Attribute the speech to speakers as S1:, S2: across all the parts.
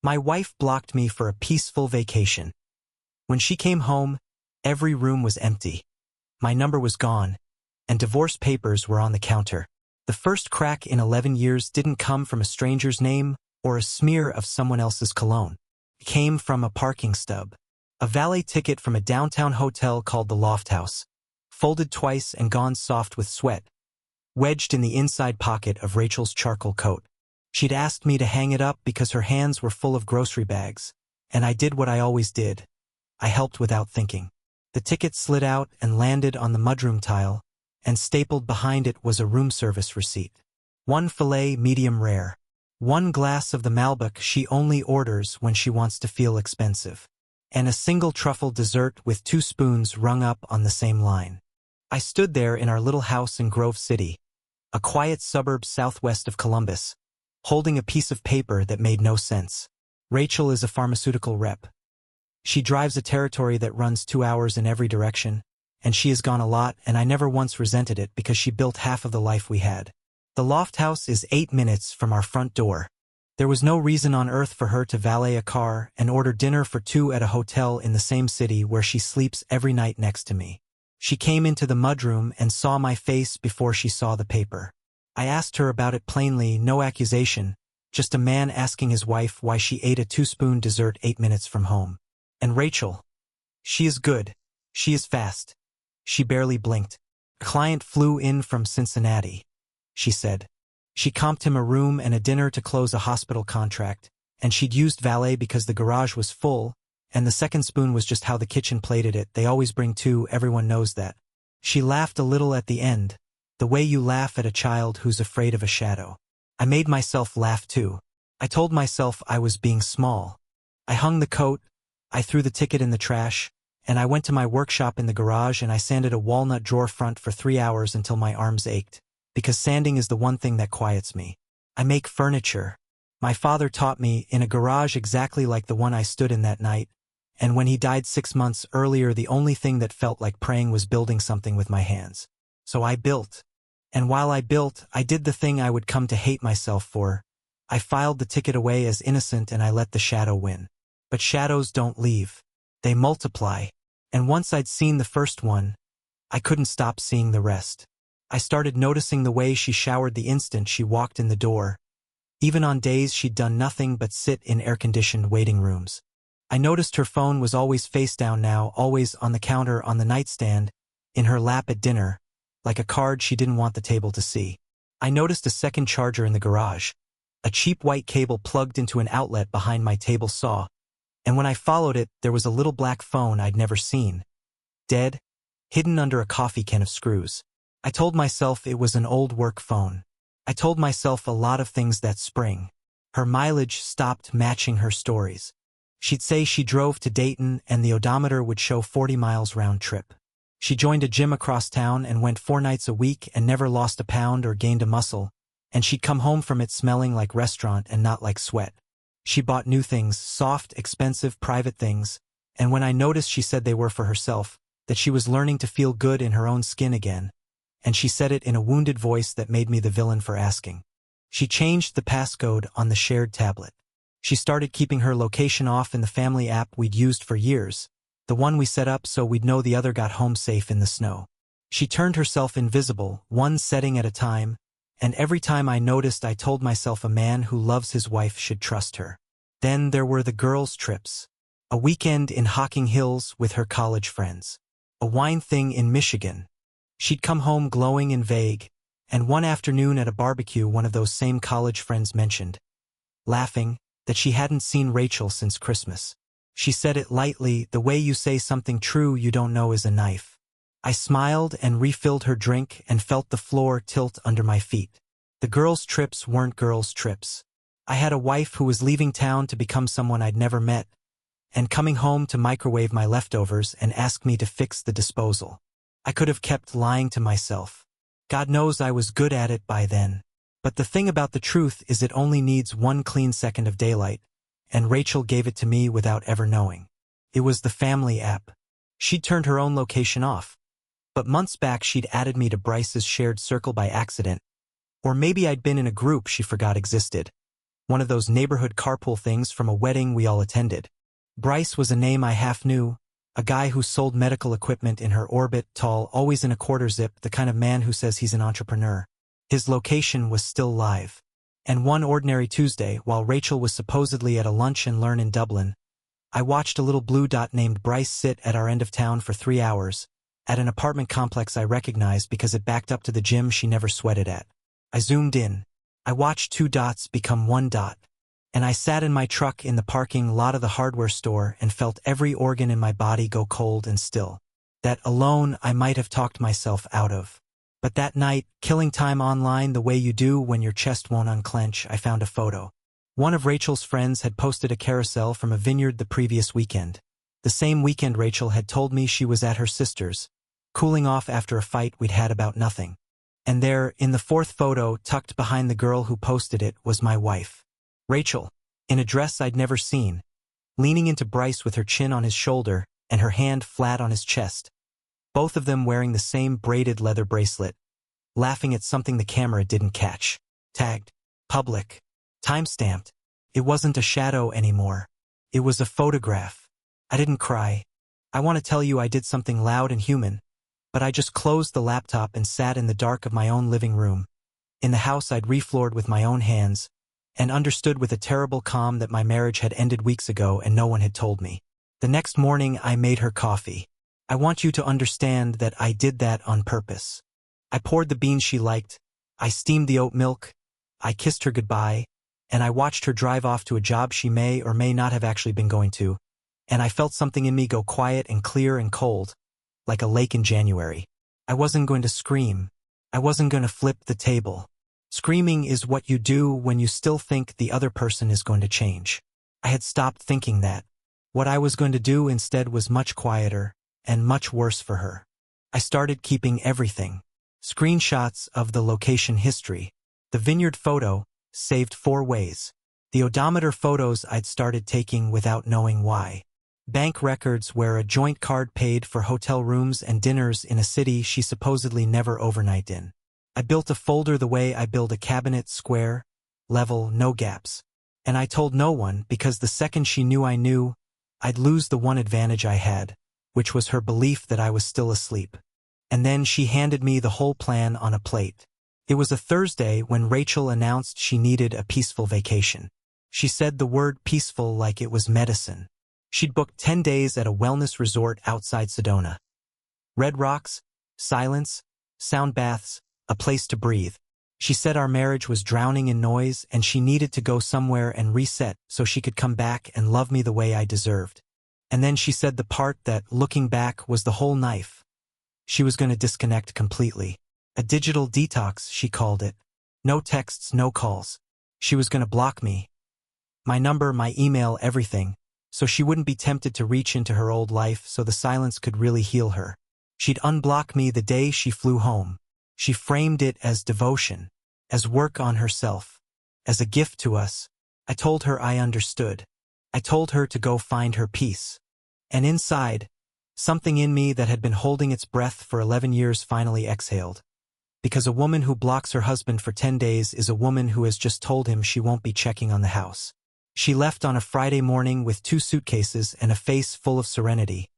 S1: My wife blocked me for a peaceful vacation. When she came home, every room was empty. My number was gone, and divorce papers were on the counter. The first crack in 11 years didn't come from a stranger's name or a smear of someone else's cologne. It came from a parking stub. A valet ticket from a downtown hotel called the Loft House, folded twice and gone soft with sweat, wedged in the inside pocket of Rachel's charcoal coat. She'd asked me to hang it up because her hands were full of grocery bags, and I did what I always did. I helped without thinking. The ticket slid out and landed on the mudroom tile, and stapled behind it was a room service receipt. 1 filet medium rare. 1 glass of the Malbec she only orders when she wants to feel expensive. And a single truffle dessert with 2 spoons rung up on the same line. I stood there in our little house in Grove City, a quiet suburb southwest of Columbus, holding a piece of paper that made no sense. Rachel is a pharmaceutical rep. She drives a territory that runs 2 hours in every direction, and she has gone a lot, and I never once resented it because she built half of the life we had. The Loft House is 8 minutes from our front door. There was no reason on earth for her to valet a car and order dinner for 2 at a hotel in the same city where she sleeps every night next to me. She came into the mudroom and saw my face before she saw the paper. I asked her about it plainly, no accusation, just a man asking his wife why she ate a 2-spoon dessert 8 minutes from home. And Rachel. She is good. She is fast. She barely blinked. A client flew in from Cincinnati, she said. She comped him a room and a dinner to close a hospital contract, and she'd used valet because the garage was full, and the second spoon was just how the kitchen plated it. They always bring 2, everyone knows that. She laughed a little at the end, the way you laugh at a child who's afraid of a shadow. I made myself laugh too. I told myself I was being small. I hung the coat, I threw the ticket in the trash, and I went to my workshop in the garage and I sanded a walnut drawer front for 3 hours until my arms ached, because sanding is the one thing that quiets me. I make furniture. My father taught me in a garage exactly like the one I stood in that night, and when he died 6 months earlier, the only thing that felt like praying was building something with my hands. So I built. And while I built, I did the thing I would come to hate myself for. I filed the ticket away as innocent and I let the shadow win. But shadows don't leave. They multiply. And once I'd seen the first one, I couldn't stop seeing the rest. I started noticing the way she showered the instant she walked in the door, even on days she'd done nothing but sit in air-conditioned waiting rooms. I noticed her phone was always face down now, always on the counter on the nightstand, in her lap at dinner, like a card she didn't want the table to see. I noticed a second charger in the garage, a cheap white cable plugged into an outlet behind my table saw, and when I followed it, there was a little black phone I'd never seen, dead, hidden under a coffee can of screws. I told myself it was an old work phone. I told myself a lot of things that spring. Her mileage stopped matching her stories. She'd say she drove to Dayton and the odometer would show 40 miles round trip. She joined a gym across town and went 4 nights a week and never lost a pound or gained a muscle, and she'd come home from it smelling like restaurant and not like sweat. She bought new things, soft, expensive, private things, and when I noticed she said they were for herself, that she was learning to feel good in her own skin again, and she said it in a wounded voice that made me the villain for asking. She changed the passcode on the shared tablet. She started keeping her location off in the family app we'd used for years, the one we set up so we'd know the other got home safe in the snow. She turned herself invisible, one setting at a time, and every time I noticed I told myself a man who loves his wife should trust her. Then there were the girls' trips. A weekend in Hocking Hills with her college friends. A wine thing in Michigan. She'd come home glowing and vague, and one afternoon at a barbecue one of those same college friends mentioned, laughing, that she hadn't seen Rachel since Christmas. She said it lightly, the way you say something true you don't know is a knife. I smiled and refilled her drink and felt the floor tilt under my feet. The girls' trips weren't girls' trips. I had a wife who was leaving town to become someone I'd never met, and coming home to microwave my leftovers and ask me to fix the disposal. I could have kept lying to myself. God knows I was good at it by then. But the thing about the truth is it only needs 1 clean second of daylight, and Rachel gave it to me without ever knowing. It was the family app. She'd turned her own location off. But months back she'd added me to Bryce's shared circle by accident. Or maybe I'd been in a group she forgot existed. one of those neighborhood carpool things from a wedding we all attended. Bryce was a name I half knew, a guy who sold medical equipment in her orbit, tall, always in a quarter zip, the kind of man who says he's an entrepreneur. His location was still live. And one ordinary Tuesday, while Rachel was supposedly at a lunch and learn in Dublin, I watched a little blue dot named Bryce sit at our end of town for 3 hours, at an apartment complex I recognized because it backed up to the gym she never sweated at. I zoomed in. I watched 2 dots become 1 dot. And I sat in my truck in the parking lot of the hardware store and felt every organ in my body go cold and still. That alone I might have talked myself out of. But that night, killing time online the way you do when your chest won't unclench, I found a photo. One of Rachel's friends had posted a carousel from a vineyard the previous weekend. The same weekend Rachel had told me she was at her sister's, cooling off after a fight we'd had about nothing. And there, in the 4th photo, tucked behind the girl who posted it, was my wife. Rachel, in a dress I'd never seen, leaning into Bryce with her chin on his shoulder and her hand flat on his chest, both of them wearing the same braided leather bracelet, laughing at something the camera didn't catch. Tagged. Public. Time-stamped. It wasn't a shadow anymore. It was a photograph. I didn't cry. I want to tell you I did something loud and human, but I just closed the laptop and sat in the dark of my own living room, in the house I'd refloored with my own hands, and understood with a terrible calm that my marriage had ended weeks ago and no one had told me. The next morning I made her coffee. I want you to understand that I did that on purpose. I poured the beans she liked, I steamed the oat milk, I kissed her goodbye, and I watched her drive off to a job she may or may not have actually been going to, and I felt something in me go quiet and clear and cold, like a lake in January. I wasn't going to scream. I wasn't going to flip the table. Screaming is what you do when you still think the other person is going to change. I had stopped thinking that. What I was going to do instead was much quieter and much worse for her. I started keeping everything. Screenshots of the location history. The vineyard photo, saved 4 ways. The odometer photos I'd started taking without knowing why. Bank records where a joint card paid for hotel rooms and dinners in a city she supposedly never overnighted in. I built a folder the way I build a cabinet, square, level, no gaps. And I told no one because the second she knew I knew, I'd lose the one advantage I had, which was her belief that I was still asleep. And then she handed me the whole plan on a plate. It was a Thursday when Rachel announced she needed a peaceful vacation. She said the word peaceful like it was medicine. She'd booked 10 days at a wellness resort outside Sedona. Red rocks, silence, sound baths, a place to breathe. She said our marriage was drowning in noise and she needed to go somewhere and reset so she could come back and love me the way I deserved. And then she said the part that, looking back, was the whole knife. She was going to disconnect completely. A digital detox, she called it. No texts, no calls. She was going to block me. My number, my email, everything, so she wouldn't be tempted to reach into her old life so the silence could really heal her. She'd unblock me the day she flew home. She framed it as devotion, as work on herself, as a gift to us. I told her I understood. I told her to go find her peace. And inside, something in me that had been holding its breath for 11 years finally exhaled. Because a woman who blocks her husband for 10 days is a woman who has just told him she won't be checking on the house. She left on a Friday morning with 2 suitcases and a face full of serenity,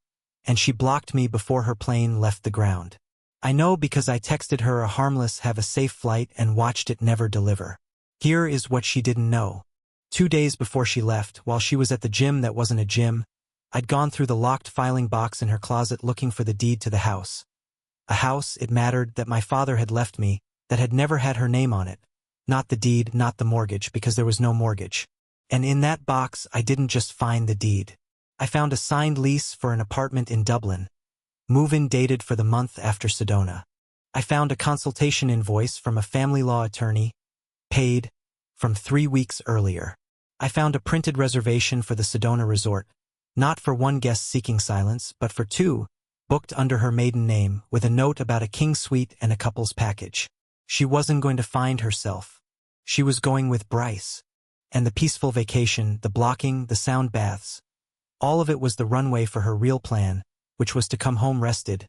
S1: and she blocked me before her plane left the ground. I know because I texted her a harmless "have a safe flight" and watched it never deliver. Here is what she didn't know. 2 days before she left, while she was at the gym that wasn't a gym, I'd gone through the locked filing box in her closet looking for the deed to the house. A house, it mattered, that my father had left me, that had never had her name on it. Not the deed, not the mortgage, because there was no mortgage. And in that box, I didn't just find the deed. I found a signed lease for an apartment in Dublin. Move-in dated for the month after Sedona. I found a consultation invoice from a family law attorney, paid, from 3 weeks earlier. I found a printed reservation for the Sedona resort, not for 1 guest seeking silence, but for 2, booked under her maiden name, with a note about a king suite and a couple's package. She wasn't going to find herself. She was going with Bryce. And the peaceful vacation, the blocking, the sound baths, all of it was the runway for her real plan, which was to come home rested,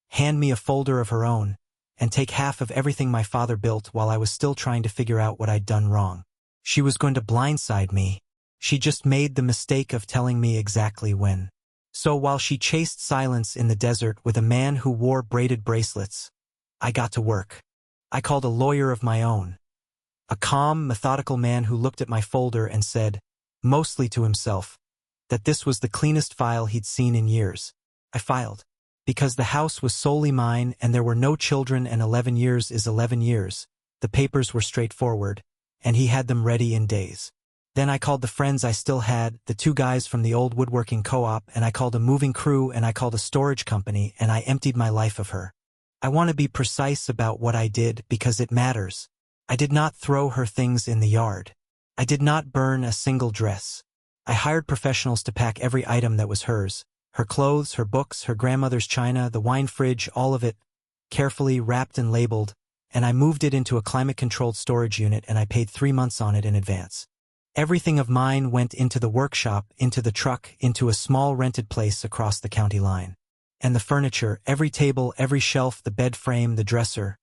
S1: hand me a folder of her own, and take half of everything my father built while I was still trying to figure out what I'd done wrong. She was going to blindside me. She just made the mistake of telling me exactly when. So while she chased silence in the desert with a man who wore braided bracelets, I got to work. I called a lawyer of my own. A calm, methodical man who looked at my folder and said, mostly to himself, that this was the cleanest file he'd seen in years. I filed. Because the house was solely mine and there were no children and 11 years is 11 years, the papers were straightforward, and he had them ready in days. Then I called the friends I still had, the 2 guys from the old woodworking co-op, and I called a moving crew, and I called a storage company, and I emptied my life of her. I want to be precise about what I did because it matters. I did not throw her things in the yard. I did not burn a single dress. I hired professionals to pack every item that was hers, her clothes, her books, her grandmother's china, the wine fridge, all of it, carefully wrapped and labeled, and I moved it into a climate-controlled storage unit and I paid 3 months on it in advance. Everything of mine went into the workshop, into the truck, into a small rented place across the county line. And the furniture, every table, every shelf, the bed frame, the dresser.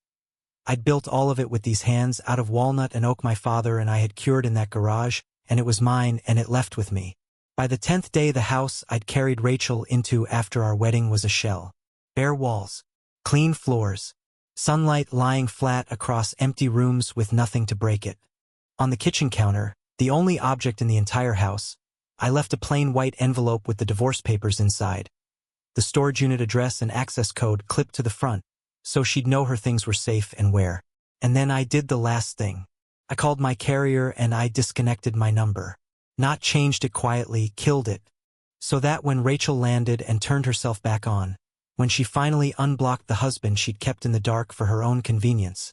S1: I'd built all of it with these hands out of walnut and oak my father and I had cured in that garage, and it was mine and it left with me. By the 10th day the house I'd carried Rachel into after our wedding was a shell. Bare walls, clean floors, sunlight lying flat across empty rooms with nothing to break it. On the kitchen counter, the only object in the entire house, I left a plain white envelope with the divorce papers inside. The storage unit address and access code clipped to the front, so she'd know her things were safe and where. And then I did the last thing. I called my carrier and I disconnected my number. Not changed it quietly, killed it. So that when Rachel landed and turned herself back on, when she finally unblocked the husband she'd kept in the dark for her own convenience,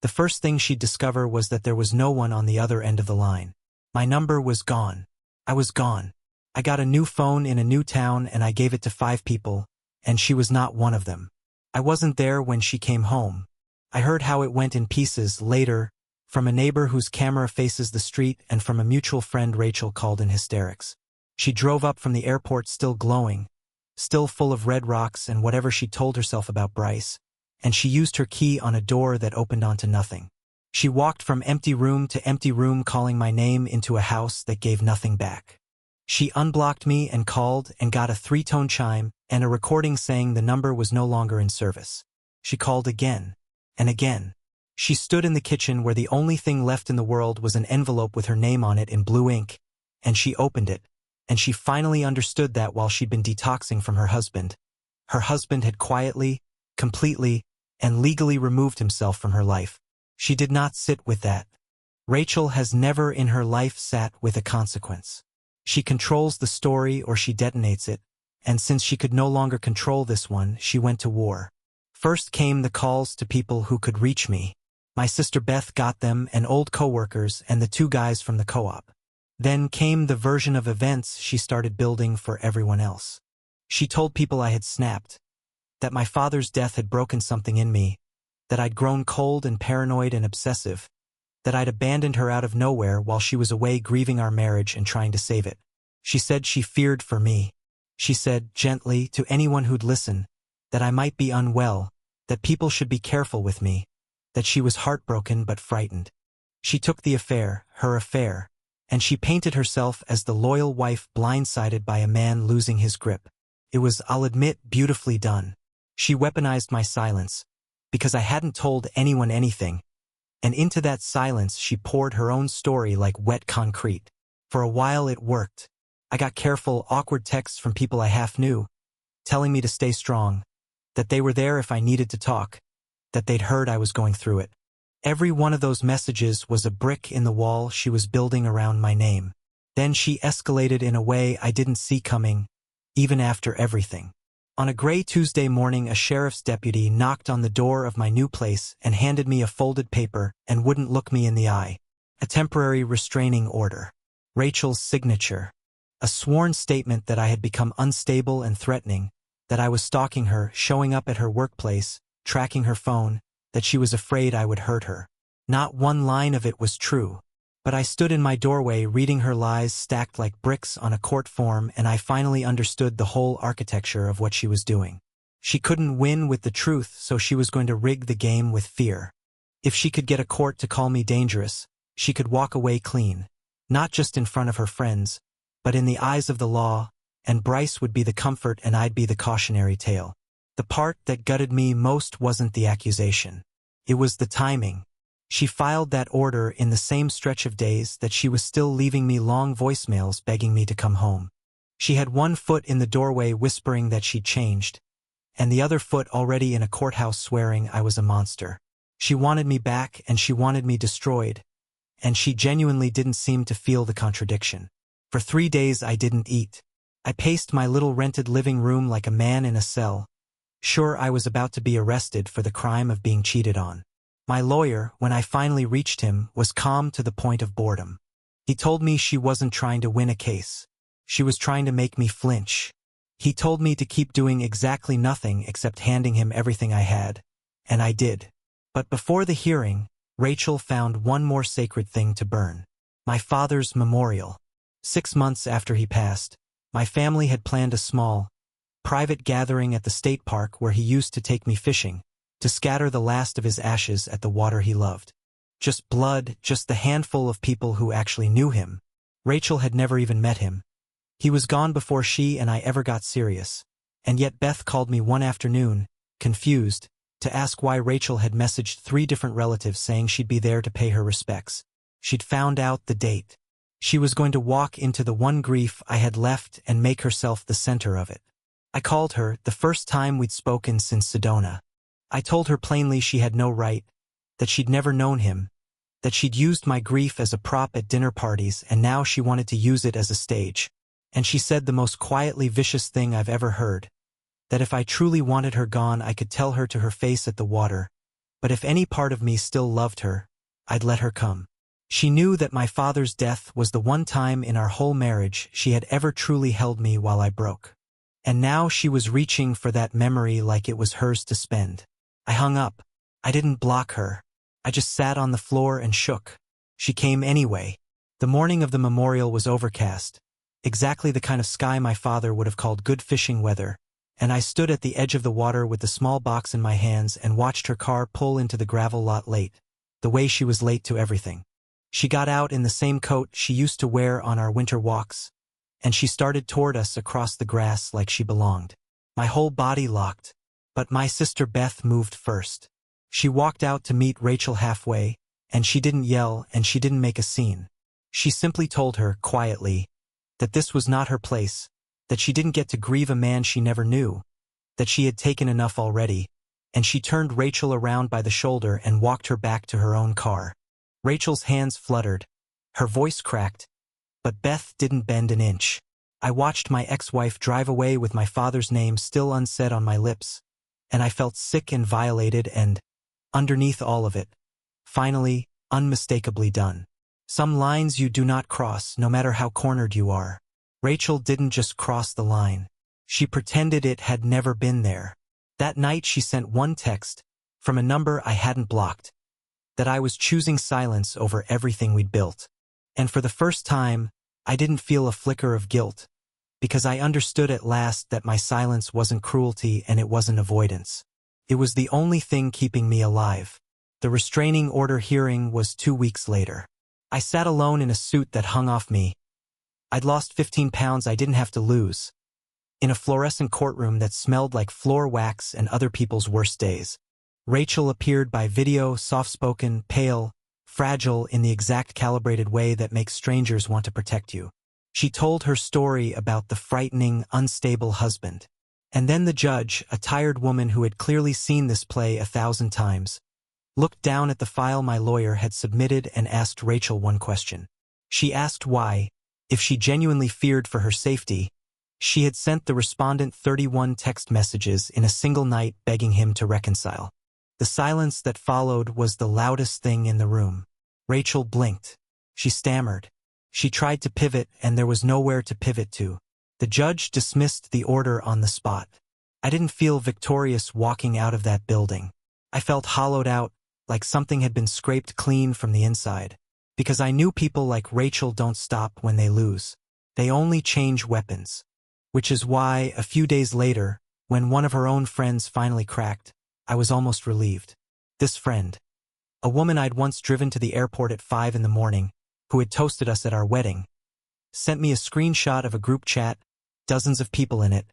S1: the first thing she'd discover was that there was no one on the other end of the line. My number was gone. I was gone. I got a new phone in a new town and I gave it to 5 people, and she was not one of them. I wasn't there when she came home. I heard how it went in pieces later, from a neighbor whose camera faces the street and from a mutual friend Rachel called in hysterics. She drove up from the airport still glowing, still full of red rocks and whatever she told herself about Bryce, and she used her key on a door that opened onto nothing. She walked from empty room to empty room calling my name into a house that gave nothing back. She unblocked me and called and got a 3-tone chime and a recording saying the number was no longer in service. She called again and again. She stood in the kitchen where the only thing left in the world was an envelope with her name on it in blue ink, and she opened it, and she finally understood that while she'd been detoxing from her husband had quietly, completely, and legally removed himself from her life. She did not sit with that. Rachel has never in her life sat with a consequence. She controls the story or she detonates it, and since she could no longer control this one, she went to war. First came the calls to people who could reach me. My sister Beth got them and old coworkers and the 2 guys from the co-op. Then came the version of events she started building for everyone else. She told people I had snapped, that my father's death had broken something in me, that I'd grown cold and paranoid and obsessive, that I'd abandoned her out of nowhere while she was away grieving our marriage and trying to save it. She said she feared for me. She said, gently, to anyone who'd listen, that I might be unwell, that people should be careful with me, that she was heartbroken but frightened. She took the affair, her affair, and she painted herself as the loyal wife blindsided by a man losing his grip. It was, I'll admit, beautifully done. She weaponized my silence, because I hadn't told anyone anything, and into that silence she poured her own story like wet concrete. For a while it worked. I got careful, awkward texts from people I half knew, telling me to stay strong, that they were there if I needed to talk, that they'd heard I was going through it. Every one of those messages was a brick in the wall she was building around my name. Then she escalated in a way I didn't see coming, even after everything. On a gray Tuesday morning, a sheriff's deputy knocked on the door of my new place and handed me a folded paper and wouldn't look me in the eye. A temporary restraining order. Rachel's signature. A sworn statement that I had become unstable and threatening, that I was stalking her, showing up at her workplace, tracking her phone, that she was afraid I would hurt her. Not one line of it was true. But I stood in my doorway reading her lies stacked like bricks on a court form, and I finally understood the whole architecture of what she was doing. She couldn't win with the truth, so she was going to rig the game with fear. If she could get a court to call me dangerous, she could walk away clean. Not just in front of her friends, but in the eyes of the law, and Bryce would be the comfort and I'd be the cautionary tale. The part that gutted me most wasn't the accusation. It was the timing. She filed that order in the same stretch of days that she was still leaving me long voicemails begging me to come home. She had one foot in the doorway whispering that she'd changed, and the other foot already in a courthouse swearing I was a monster. She wanted me back and she wanted me destroyed, and she genuinely didn't seem to feel the contradiction. For 3 days I didn't eat. I paced my little rented living room like a man in a cell, sure I was about to be arrested for the crime of being cheated on. My lawyer, when I finally reached him, was calm to the point of boredom. He told me she wasn't trying to win a case. She was trying to make me flinch. He told me to keep doing exactly nothing except handing him everything I had, and I did. But before the hearing, Rachel found one more sacred thing to burn. My father's memorial. 6 months after he passed, my family had planned a small, private gathering at the state park where he used to take me fishing, to scatter the last of his ashes at the water he loved. Just blood, just the handful of people who actually knew him. Rachel had never even met him. He was gone before she and I ever got serious. And yet Beth called me one afternoon, confused, to ask why Rachel had messaged 3 different relatives saying she'd be there to pay her respects. She'd found out the date. She was going to walk into the one grief I had left and make herself the center of it. I called her, the first time we'd spoken since Sedona. I told her plainly she had no right, that she'd never known him, that she'd used my grief as a prop at dinner parties and now she wanted to use it as a stage. And she said the most quietly vicious thing I've ever heard, that if I truly wanted her gone I could tell her to her face at the water, but if any part of me still loved her, I'd let her come. She knew that my father's death was the one time in our whole marriage she had ever truly held me while I broke. And now she was reaching for that memory like it was hers to spend. I hung up. I didn't block her. I just sat on the floor and shook. She came anyway. The morning of the memorial was overcast, exactly the kind of sky my father would have called good fishing weather, and I stood at the edge of the water with the small box in my hands and watched her car pull into the gravel lot late, the way she was late to everything. She got out in the same coat she used to wear on our winter walks, and she started toward us across the grass like she belonged. My whole body locked, but my sister Beth moved first. She walked out to meet Rachel halfway, and she didn't yell and she didn't make a scene. She simply told her, quietly, that this was not her place, that she didn't get to grieve a man she never knew, that she had taken enough already, and she turned Rachel around by the shoulder and walked her back to her own car. Rachel's hands fluttered, her voice cracked, but Beth didn't bend an inch. I watched my ex-wife drive away with my father's name still unsaid on my lips, and I felt sick and violated and, underneath all of it, finally, unmistakably done. Some lines you do not cross, no matter how cornered you are. Rachel didn't just cross the line. She pretended it had never been there. That night she sent one text, from a number I hadn't blocked, that I was choosing silence over everything we'd built. And for the first time, I didn't feel a flicker of guilt, because I understood at last that my silence wasn't cruelty and it wasn't avoidance. It was the only thing keeping me alive. The restraining order hearing was 2 weeks later. I sat alone in a suit that hung off me. I'd lost 15 pounds I didn't have to lose, in a fluorescent courtroom that smelled like floor wax and other people's worst days. Rachel appeared by video, soft-spoken, pale, fragile in the exact calibrated way that makes strangers want to protect you. She told her story about the frightening, unstable husband. And then the judge, a tired woman who had clearly seen this play 1,000 times, looked down at the file my lawyer had submitted and asked Rachel one question. She asked why, if she genuinely feared for her safety, she had sent the respondent 31 text messages in a single night begging him to reconcile. The silence that followed was the loudest thing in the room. Rachel blinked. She stammered. She tried to pivot and there was nowhere to pivot to. The judge dismissed the order on the spot. I didn't feel victorious walking out of that building. I felt hollowed out, like something had been scraped clean from the inside. Because I knew people like Rachel don't stop when they lose. They only change weapons. Which is why, a few days later, when one of her own friends finally cracked, I was almost relieved. This friend. A woman I'd once driven to the airport at 5 in the morning, who had toasted us at our wedding, sent me a screenshot of a group chat, dozens of people in it,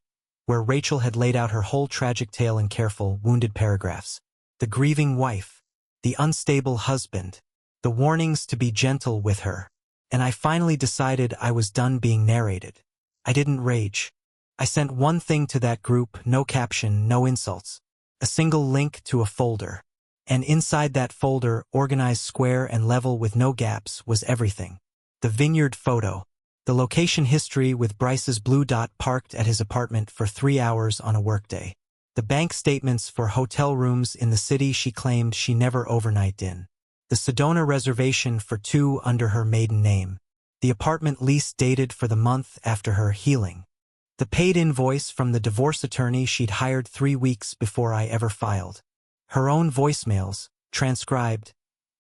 S1: where Rachel had laid out her whole tragic tale in careful, wounded paragraphs. The grieving wife, the unstable husband, the warnings to be gentle with her. And I finally decided I was done being narrated. I didn't rage. I sent one thing to that group, no caption, no insults. A single link to a folder. And inside that folder, organized square and level with no gaps, was everything. The vineyard photo. The location history with Bryce's blue dot parked at his apartment for 3 hours on a workday. The bank statements for hotel rooms in the city she claimed she never overnighted in. The Sedona reservation for 2 under her maiden name. The apartment lease dated for the month after her healing. The paid invoice from the divorce attorney she'd hired 3 weeks before I ever filed. Her own voicemails, transcribed,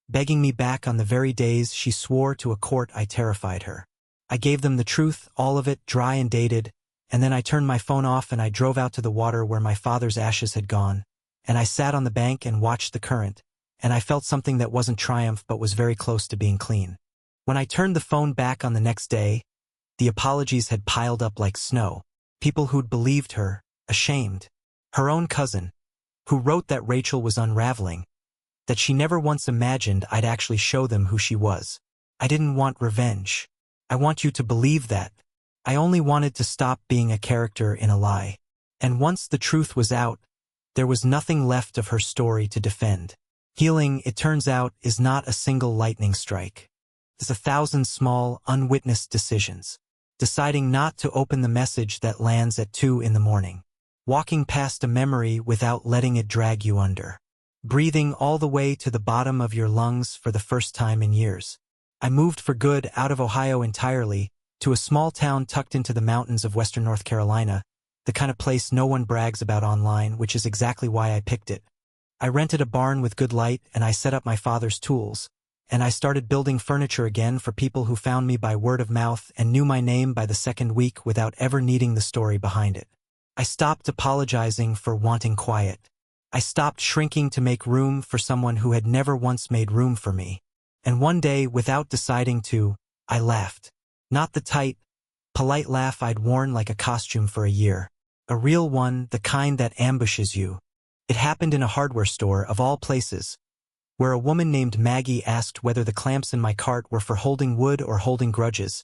S1: begging me back on the very days she swore to a court I terrified her. I gave them the truth, all of it, dry and dated, and then I turned my phone off and I drove out to the water where my father's ashes had gone, and I sat on the bank and watched the current, and I felt something that wasn't triumph but was very close to being clean. When I turned the phone back on the next day, the apologies had piled up like snow. People who'd believed her, ashamed. Her own cousin, who wrote that Rachel was unraveling, that she never once imagined I'd actually show them who she was. I didn't want revenge. I want you to believe that. I only wanted to stop being a character in a lie. And once the truth was out, there was nothing left of her story to defend. Healing, it turns out, is not a single lightning strike. It's 1,000 small, unwitnessed decisions. Deciding not to open the message that lands at 2 in the morning. Walking past a memory without letting it drag you under. Breathing all the way to the bottom of your lungs for the first time in years. I moved for good out of Ohio entirely, to a small town tucked into the mountains of western North Carolina, the kind of place no one brags about online, which is exactly why I picked it. I rented a barn with good light and I set up my father's tools, and I started building furniture again for people who found me by word of mouth and knew my name by the second week without ever needing the story behind it. I stopped apologizing for wanting quiet. I stopped shrinking to make room for someone who had never once made room for me. And one day, without deciding to, I laughed. Not the tight, polite laugh I'd worn like a costume for a year. A real one, the kind that ambushes you. It happened in a hardware store, of all places, where a woman named Maggie asked whether the clamps in my cart were for holding wood or holding grudges,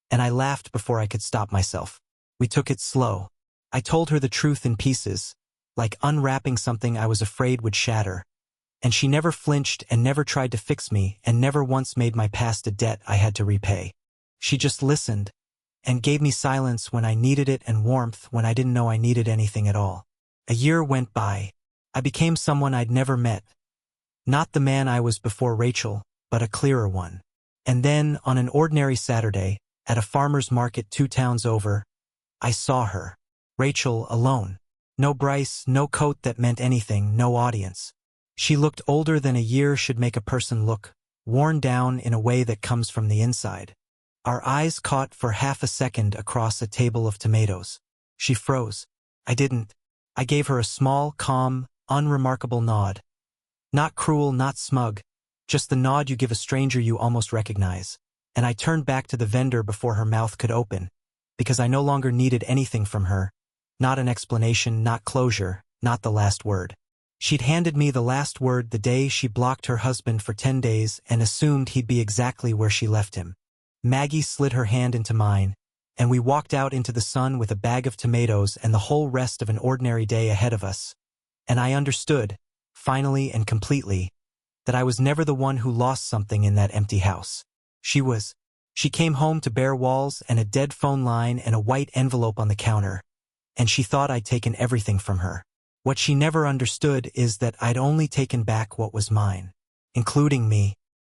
S1: and I laughed before I could stop myself. We took it slow. I told her the truth in pieces, like unwrapping something I was afraid would shatter, and she never flinched and never tried to fix me and never once made my past a debt I had to repay. She just listened, and gave me silence when I needed it and warmth when I didn't know I needed anything at all. A year went by. I became someone I'd never met. Not the man I was before Rachel, but a clearer one. And then, on an ordinary Saturday, at a farmer's market 2 towns over, I saw her. Rachel alone. No Bryce, no coat that meant anything, no audience. She looked older than a year should make a person look, worn down in a way that comes from the inside. Our eyes caught for half a second across a table of tomatoes. She froze. I didn't. I gave her a small, calm, unremarkable nod. Not cruel, not smug, just the nod you give a stranger you almost recognize. And I turned back to the vendor before her mouth could open, because I no longer needed anything from her. Not an explanation, not closure, not the last word. She'd handed me the last word the day she blocked her husband for 10 days and assumed he'd be exactly where she left him. Maggie slid her hand into mine, and we walked out into the sun with a bag of tomatoes and the whole rest of an ordinary day ahead of us. And I understood, finally and completely, that I was never the one who lost something in that empty house. She was. She came home to bare walls and a dead phone line and a white envelope on the counter, and she thought I'd taken everything from her. What she never understood is that I'd only taken back what was mine, including me.